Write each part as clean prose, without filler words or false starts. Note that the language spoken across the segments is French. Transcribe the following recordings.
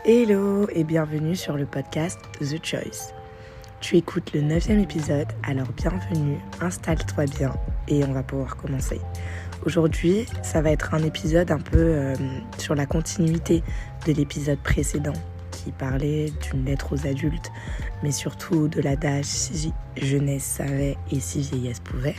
Hello et bienvenue sur le podcast The Choice. Tu écoutes le 9e épisode, alors bienvenue, installe-toi bien et on va pouvoir commencer. Aujourd'hui, ça va être un épisode un peu sur la continuité de l'épisode précédent qui parlait d'une lettre aux adultes, mais surtout de l'adage si jeunesse savait et si vieillesse pouvait.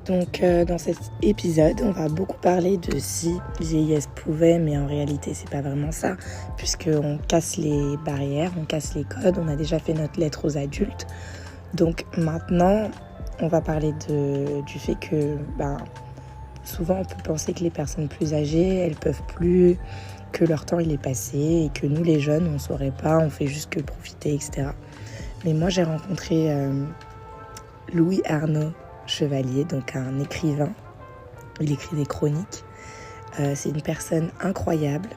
Donc dans cet épisode, on va beaucoup parler de si vieillesse pouvait, mais en réalité c'est pas vraiment ça, puisqu'on casse les barrières, on casse les codes, on a déjà fait notre lettre aux adultes. Donc maintenant, on va parler du fait que souvent on peut penser que les personnes plus âgées, elles peuvent plus, que leur temps il est passé et que nous les jeunes, on saurait pas, on fait juste que profiter, etc. Mais moi j'ai rencontré Louis Arnaud Chevalier, donc un écrivain. Il écrit des chroniques. C'est une personne incroyable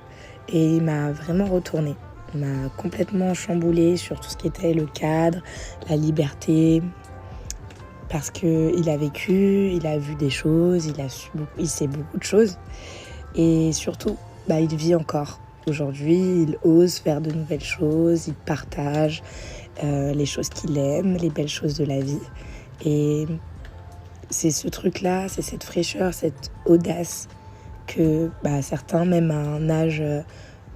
et il m'a vraiment retourné. Il m'a complètement chamboulé sur tout ce qui était le cadre, la liberté, parce qu'il a vécu, il a vu des choses, il sait beaucoup de choses et surtout, il vit encore. Aujourd'hui, il ose faire de nouvelles choses, il partage les choses qu'il aime, les belles choses de la vie. Et c'est ce truc-là, c'est cette fraîcheur, cette audace que certains, même à un âge,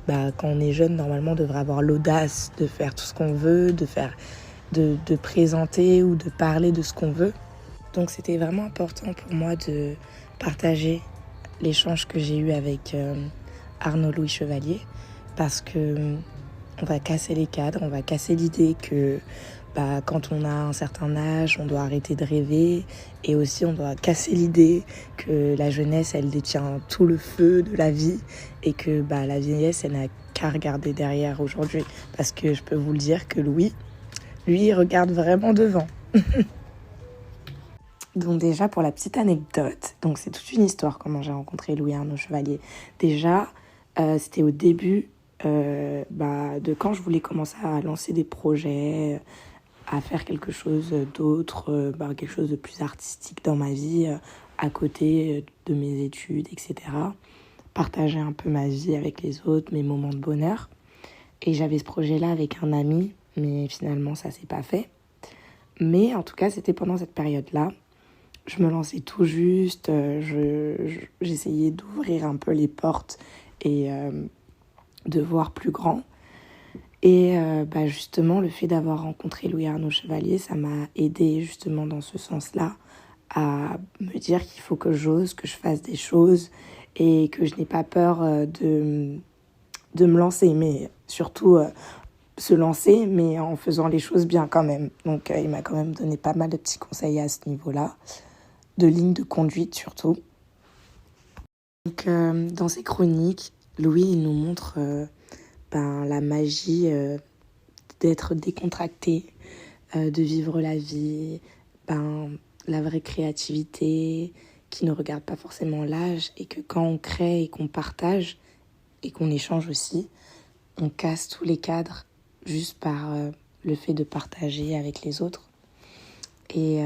quand on est jeune, normalement, on devrait avoir l'audace de faire tout ce qu'on veut, de présenter ou de parler de ce qu'on veut. Donc c'était vraiment important pour moi de partager l'échange que j'ai eu avec Arnaud Louis Chevalier, parce que on va casser les cadres, on va casser l'idée que quand on a un certain âge, on doit arrêter de rêver, et aussi on doit casser l'idée que la jeunesse, elle détient tout le feu de la vie et que la vieillesse, elle n'a qu'à regarder derrière aujourd'hui. Parce que je peux vous le dire que Louis, lui, il regarde vraiment devant. Donc déjà, pour la petite anecdote, donc c'est toute une histoire comment j'ai rencontré Louis Arnaud Chevalier. Déjà, c'était au début de quand je voulais commencer à lancer des projets, à faire quelque chose d'autre, quelque chose de plus artistique dans ma vie, à côté de mes études, etc. Partager un peu ma vie avec les autres, mes moments de bonheur. Et j'avais ce projet-là avec un ami, mais finalement ça s'est pas fait. Mais en tout cas, c'était pendant cette période-là. Je me lançais tout juste, j'essayais d'ouvrir un peu les portes et de voir plus grand. Et justement, le fait d'avoir rencontré Louis Arnaud Chevalier, ça m'a aidé justement dans ce sens-là à me dire qu'il faut que j'ose, que je fasse des choses et que je n'ai pas peur de me lancer, mais surtout se lancer, mais en faisant les choses bien quand même. Donc il m'a quand même donné pas mal de petits conseils à ce niveau-là, de ligne de conduite surtout. Donc dans ses chroniques, Louis il nous montre la magie d'être décontracté, de vivre la vie, la vraie créativité qui ne regarde pas forcément l'âge, et que quand on crée et qu'on partage et qu'on échange aussi, on casse tous les cadres juste par le fait de partager avec les autres. Et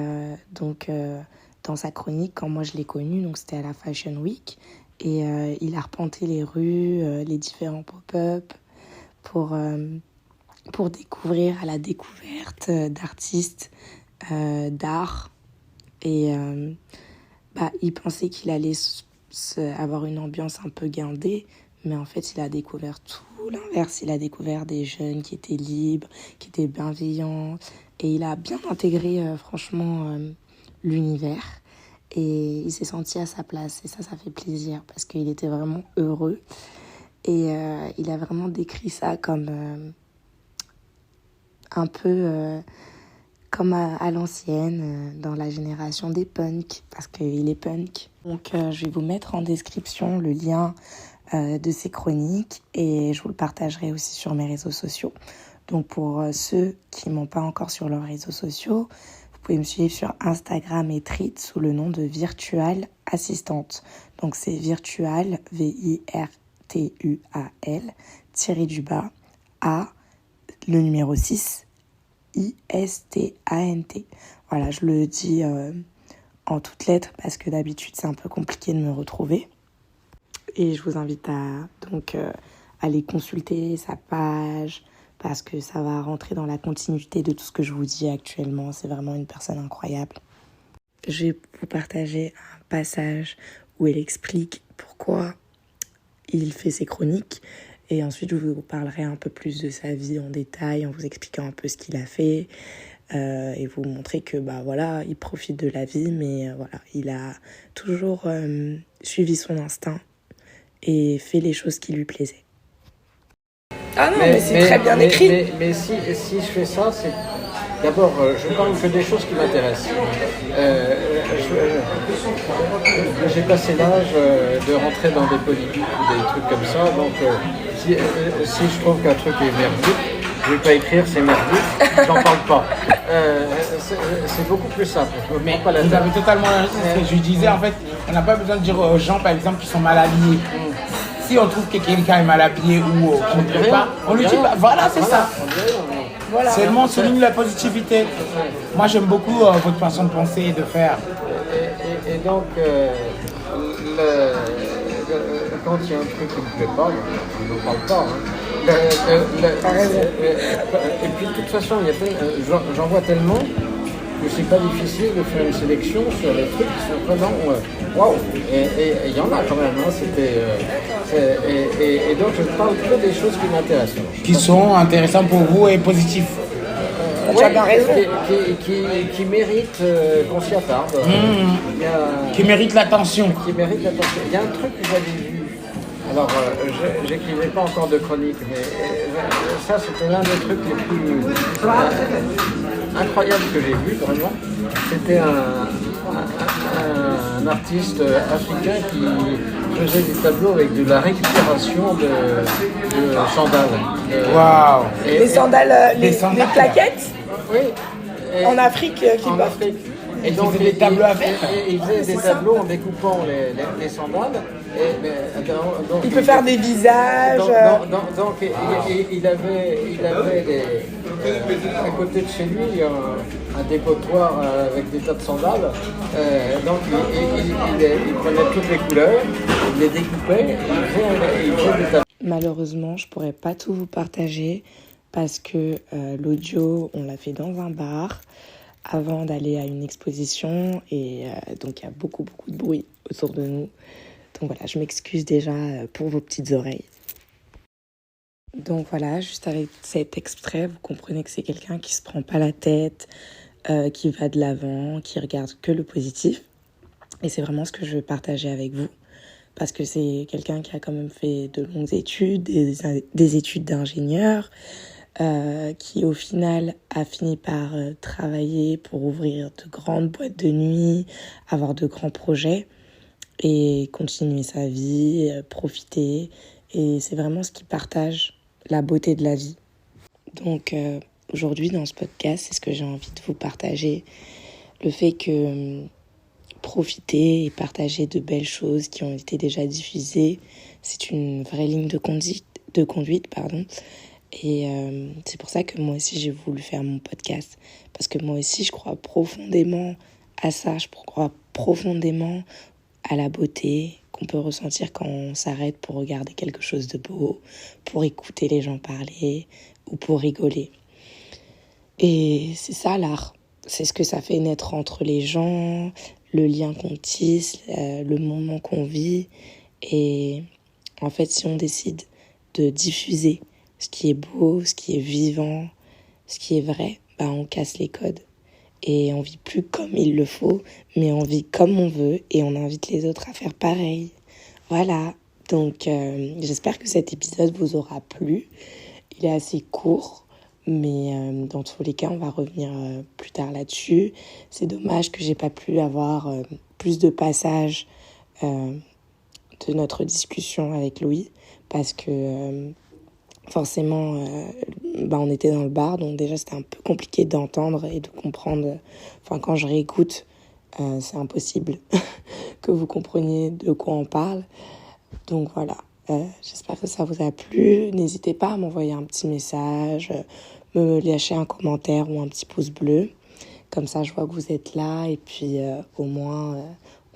dans sa chronique, quand moi je l'ai connu, donc c'était à la Fashion Week, et il a arpenté les rues, les différents pop-up pour découvrir à la découverte d'artistes, d'art. Et il pensait qu'il allait avoir une ambiance un peu guindée, mais en fait il a découvert tout l'inverse. Il a découvert des jeunes qui étaient libres, qui étaient bienveillants, et il a bien intégré franchement l'univers, et il s'est senti à sa place, et ça fait plaisir parce qu'il était vraiment heureux. Et il a vraiment décrit ça comme un peu comme à l'ancienne, dans la génération des punks, parce qu'il est punk. Donc je vais vous mettre en description le lien de ses chroniques, et je vous le partagerai aussi sur mes réseaux sociaux. Donc pour ceux qui ne m'ont pas encore sur leurs réseaux sociaux, vous pouvez me suivre sur Instagram et Threads sous le nom de Virtual Assistante. Donc c'est Virtual, VIRTUAL, _, A, le numéro 6, ISTANT. Voilà, je le dis en toutes lettres parce que d'habitude c'est un peu compliqué de me retrouver. Et je vous invite à donc aller consulter sa page parce que ça va rentrer dans la continuité de tout ce que je vous dis actuellement. C'est vraiment une personne incroyable. Je vais vous partager un passage où elle explique pourquoi il fait ses chroniques. Et ensuite, je vous parlerai un peu plus de sa vie en détail en vous expliquant un peu ce qu'il a fait. Et vous montrer que voilà, il profite de la vie, mais voilà, il a toujours suivi son instinct et fait les choses qui lui plaisaient. Ah non, mais c'est très bien écrit. Mais si je fais ça, c'est d'abord, je parle que des choses qui m'intéressent. J'ai passé l'âge de rentrer dans des politiques ou des trucs comme ça, donc si je trouve qu'un truc est merdique, je ne vais pas écrire c'est merdique, j'en parle pas. C'est beaucoup plus simple. Mais vous avez totalement raison. Ce que je disais, en fait, on n'a pas besoin de dire aux gens, par exemple, qui sont mal habillés. Si on trouve que quelqu'un est mal habillé ou qui ne plaît pas, on lui dit pas. Voilà, c'est ça. Voilà. Seulement, on souligne la positivité. Moi, j'aime beaucoup votre façon de penser et de faire. Et donc, quand il y a un truc qui ne me plaît pas, on n'en parle pas. Et puis, de toute façon, j'en vois tellement que c'est pas difficile de faire une sélection sur les trucs qui sont vraiment waouh. Et il y en a quand même. Et donc, je parle que des choses qui m'intéressent. Qui sont intéressantes pour vous et positifs. Oui, qui méritent qu'on s'y attarde. Qui méritent l'attention. Il y a un truc que j'avais vu. Alors, j'écrivais pas encore de chronique, mais ça, c'était l'un des trucs les plus incroyables que j'ai vu, vraiment. C'était un artiste africain qui faisait des tableaux avec de la récupération de sandales. Waouh! Les sandales, les claquettes. Oui. En Afrique qui en portent. Afrique. Et donc, il faisait des tableaux avec. Il faisait des tableaux en découpant les sandales. Il peut faire des visages. Donc il avait à côté de chez lui un dépotoir avec des tas de sandales. Donc il prenait toutes les couleurs, il les découpait, il faisait des tableaux. Malheureusement, je pourrais pas tout vous partager parce que l'audio, on l'a fait dans un bar avant d'aller à une exposition et donc il y a beaucoup de bruit autour de nous. Donc voilà, je m'excuse déjà pour vos petites oreilles. Donc voilà, juste avec cet extrait, vous comprenez que c'est quelqu'un qui se prend pas la tête, qui va de l'avant, qui regarde que le positif. Et c'est vraiment ce que je veux partager avec vous. Parce que c'est quelqu'un qui a quand même fait de longues études, des études d'ingénieur, qui au final a fini par travailler pour ouvrir de grandes boîtes de nuit, avoir de grands projets et continuer sa vie, profiter. Et c'est vraiment ce qui partage la beauté de la vie. Donc aujourd'hui dans ce podcast, c'est ce que j'ai envie de vous partager. Le fait que profiter et partager de belles choses qui ont été déjà diffusées, c'est une vraie ligne de conduite. Et c'est pour ça que moi aussi j'ai voulu faire mon podcast. Parce que moi aussi je crois profondément à ça, je crois profondément à la beauté qu'on peut ressentir quand on s'arrête pour regarder quelque chose de beau, pour écouter les gens parler ou pour rigoler. Et c'est ça l'art, c'est ce que ça fait naître entre les gens, le lien qu'on tisse, le moment qu'on vit. Et en fait, si on décide de diffuser ce qui est beau, ce qui est vivant, ce qui est vrai, on casse les codes. Et on vit plus comme il le faut, mais on vit comme on veut et on invite les autres à faire pareil. Voilà, donc j'espère que cet épisode vous aura plu. Il est assez court, mais dans tous les cas, on va revenir plus tard là-dessus. C'est dommage que j'ai pas pu avoir plus de passages de notre discussion avec Louis, parce que forcément, on était dans le bar, donc déjà c'était un peu compliqué d'entendre et de comprendre. Enfin, quand je réécoute, c'est impossible que vous compreniez de quoi on parle. Donc voilà, j'espère que ça vous a plu. N'hésitez pas à m'envoyer un petit message, me lâcher un commentaire ou un petit pouce bleu. Comme ça, je vois que vous êtes là et puis au moins,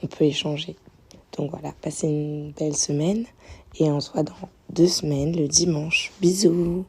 on peut échanger. Donc voilà, passez une belle semaine et on se voit dans 2 semaines, le dimanche. Bisous!